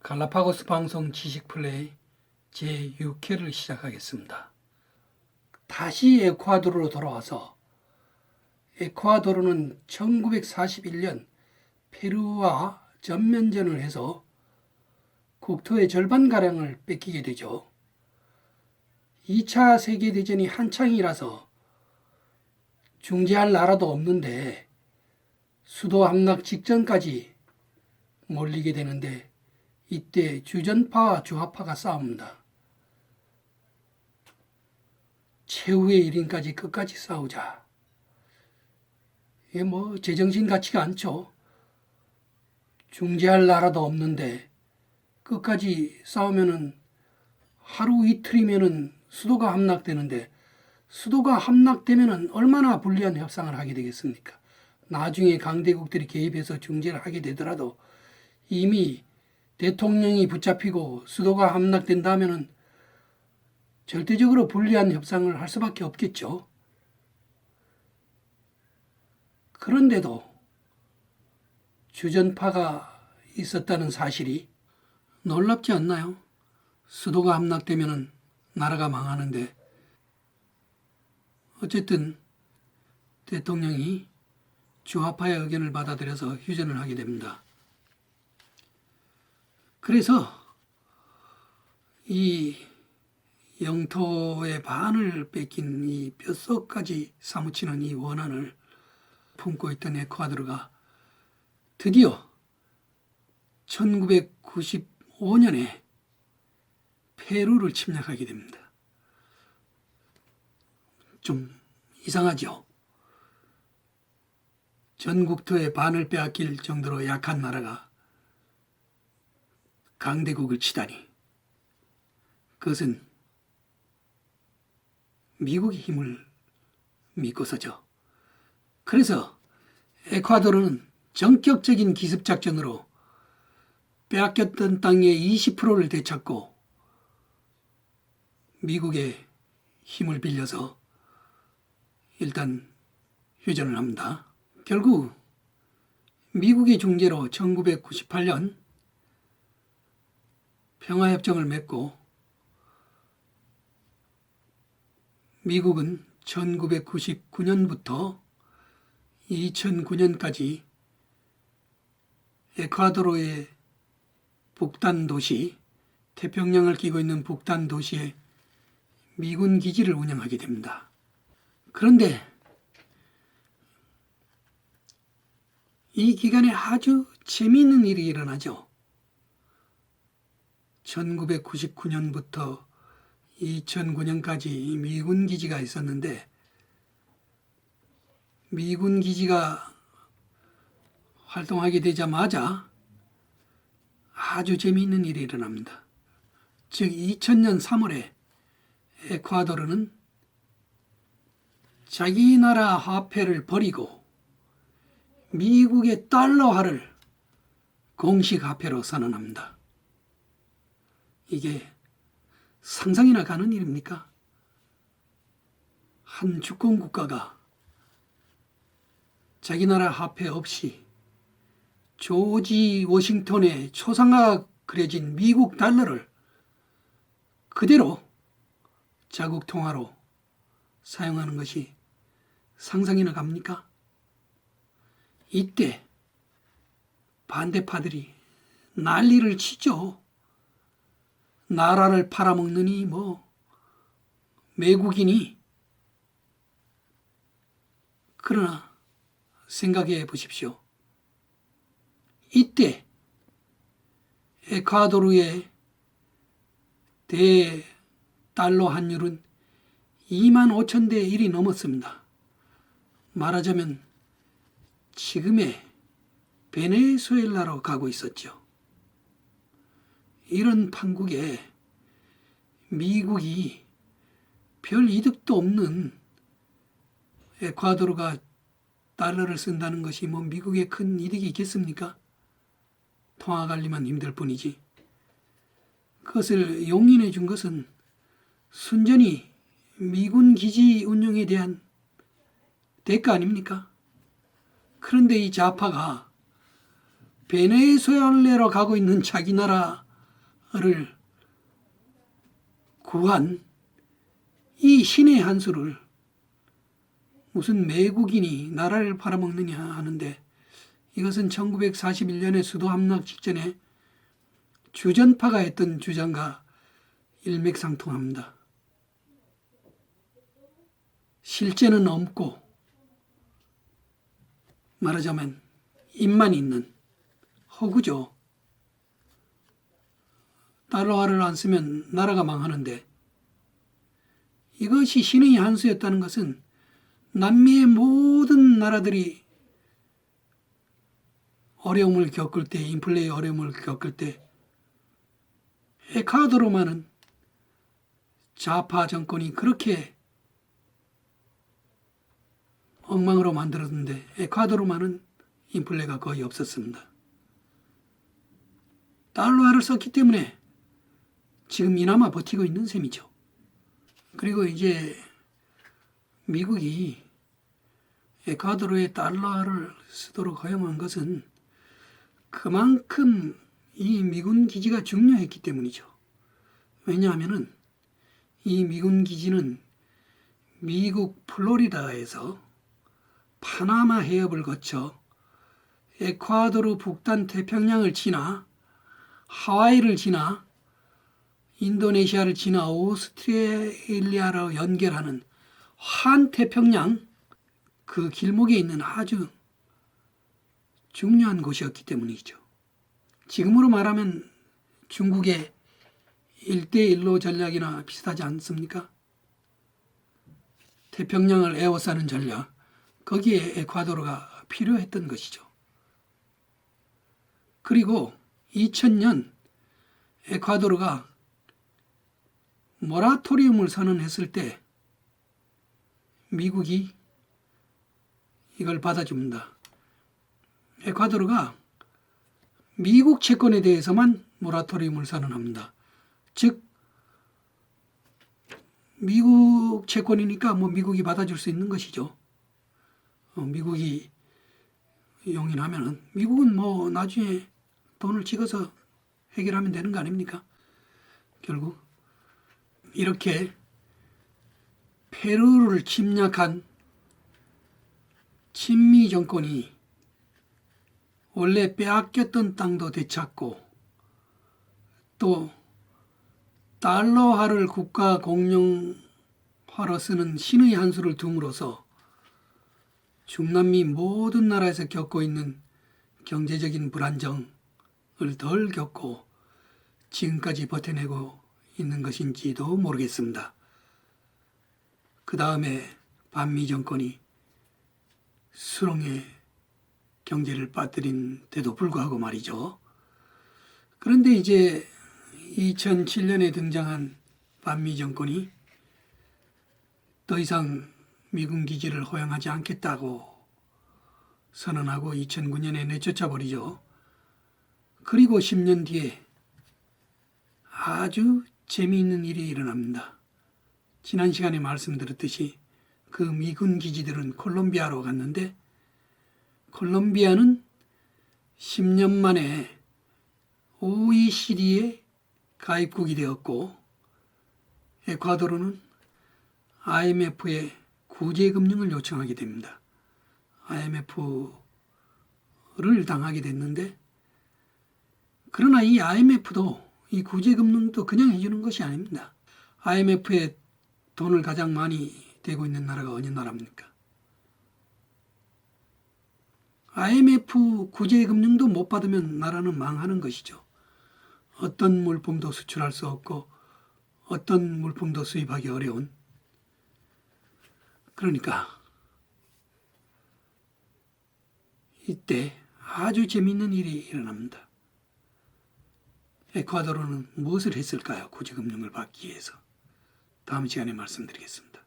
갈라파고스 방송 지식플레이 제6회를 시작하겠습니다. 다시 에콰도르로 돌아와서 에콰도르는 1941년 페루와 전면전을 해서 국토의 절반가량을 뺏기게 되죠. 2차 세계대전이 한창이라서 중재할 나라도 없는데 수도 함락 직전까지 몰리게 되는데 이때 주전파와 주화파가 싸웁니다. 최후의 1인까지 끝까지 싸우자. 이게 제정신 같지가 않죠. 중재할 나라도 없는데 끝까지 싸우면은 하루 이틀이면은 수도가 함락되는데 수도가 함락되면은 얼마나 불리한 협상을 하게 되겠습니까? 나중에 강대국들이 개입해서 중재를 하게 되더라도 이미 대통령이 붙잡히고 수도가 함락된다면은 절대적으로 불리한 협상을 할 수밖에 없겠죠. 그런데도 주전파가 있었다는 사실이 놀랍지 않나요? 수도가 함락되면은 나라가 망하는데 어쨌든 대통령이 주화파의 의견을 받아들여서 휴전을 하게 됩니다. 그래서 이 영토의 반을 뺏긴 이 뼛속까지 사무치는 이 원한을 품고 있던 에콰도르가 드디어 1995년에 페루를 침략하게 됩니다. 좀 이상하죠? 전 국토의 반을 빼앗길 정도로 약한 나라가 강대국을 치다니. 그것은 미국의 힘을 믿고서죠. 그래서 에콰도르는 전격적인 기습작전으로 빼앗겼던 땅의 20%를 되찾고 미국의 힘을 빌려서 일단 휴전을 합니다. 결국 미국의 중재로 1998년 평화협정을 맺고 미국은 1999년부터 2009년까지 에콰도르의 북단 도시, 태평양을 끼고 있는 북단 도시에 미군 기지를 운영하게 됩니다. 그런데 이 기간에 아주 재미있는 일이 일어나죠. 1999년부터 2009년까지 미군 기지가 있었는데 미군 기지가 활동하게 되자마자 아주 재미있는 일이 일어납니다. 즉 2000년 3월에 에콰도르는 자기 나라 화폐를 버리고 미국의 달러화를 공식 화폐로 선언합니다. 이게 상상이나 가는 일입니까? 한 주권 국가가 자기 나라 화폐 없이 조지 워싱턴의 초상화가 그려진 미국 달러를 그대로 자국 통화로 사용하는 것이 상상이나 갑니까? 이때 반대파들이 난리를 치죠. 나라를 팔아먹느니 매국인이. 그러나 생각해 보십시오. 이때 에콰도르의 대달러 환율은 25,000대 1이 넘었습니다. 말하자면 지금의 베네수엘라로 가고 있었죠. 이런 판국에 미국이 별 이득도 없는 에콰도르가 달러를 쓴다는 것이 미국에 큰 이득이 있겠습니까? 통화 관리만 힘들 뿐이지. 그것을 용인해 준 것은 순전히 미군 기지 운영에 대한 대가 아닙니까? 그런데 이 좌파가 베네수엘라로 가고 있는 자기 나라 구한 이 신의 한 수를 무슨 매국인이 나라를 팔아먹느냐 하는데, 이것은 1941년에 수도 함락 직전에 주전파가 했던 주장과 일맥상통합니다. 실제는 없고 말하자면 입만 있는 허구죠. 달러화를 안 쓰면 나라가 망하는데, 이것이 신의 한 수였다는 것은 남미의 모든 나라들이 어려움을 겪을 때, 인플레의 어려움을 겪을 때 에콰도르만은 좌파 정권이 그렇게 엉망으로 만들었는데 에콰도르만은 인플레가 거의 없었습니다. 달러화를 썼기 때문에 지금 이나마 버티고 있는 셈이죠. 그리고 이제 미국이 에콰도르의 달러화를 쓰도록 허용한 것은 그만큼 이 미군 기지가 중요했기 때문이죠. 왜냐하면 이 미군 기지는 미국 플로리다에서 파나마 해협을 거쳐 에콰도르 북단 태평양을 지나 하와이를 지나 인도네시아를 지나 오스트레일리아로 연결하는 환태평양 그 길목에 있는 아주 중요한 곳이었기 때문이죠. 지금으로 말하면 중국의 1대1로 전략이나 비슷하지 않습니까? 태평양을 에워싸는 전략, 거기에 에콰도르가 필요했던 것이죠. 그리고 2000년 에콰도르가 모라토리움을 선언했을 때 미국이 이걸 받아줍니다. 에콰도르가 미국 채권에 대해서만 모라토리움을 선언합니다. 즉 미국 채권이니까 미국이 받아줄 수 있는 것이죠. 미국이 용인하면은 미국은 나중에 돈을 찍어서 해결하면 되는 거 아닙니까? 결국 이렇게 페루를 침략한 친미 정권이 원래 빼앗겼던 땅도 되찾고 또 달러화를 국가 공용화로 쓰는 신의 한 수를 둠으로써 중남미 모든 나라에서 겪고 있는 경제적인 불안정을 덜 겪고 지금까지 버텨내고 있는 것인지도 모르겠습니다. 그 다음에 반미 정권이 수렁에 경제를 빠뜨린 데도 불구하고 말이죠. 그런데 이제 2007년에 등장한 반미 정권이 더 이상 미군 기지를 허용하지 않겠다고 선언하고 2009년에 내쫓아 버리죠. 그리고 10년 뒤에 아주 재미있는 일이 일어납니다. 지난 시간에 말씀드렸듯이 그 미군 기지들은 콜롬비아로 갔는데 콜롬비아는 10년 만에 OECD에 가입국이 되었고 에콰도르는 IMF에 구제금융을 요청하게 됩니다. IMF를 당하게 됐는데 그러나 이 IMF도 이 구제금융도 그냥 해주는 것이 아닙니다. IMF에 돈을 가장 많이 대고 있는 나라가 어느 나라입니까? IMF 구제금융도 못 받으면 나라는 망하는 것이죠. 어떤 물품도 수출할 수 없고 어떤 물품도 수입하기 어려운. 그러니까 이때 아주 재미있는 일이 일어납니다. 에콰도르는 무엇을 했을까요? 구제금융을 받기 위해서. 다음 시간에 말씀드리겠습니다.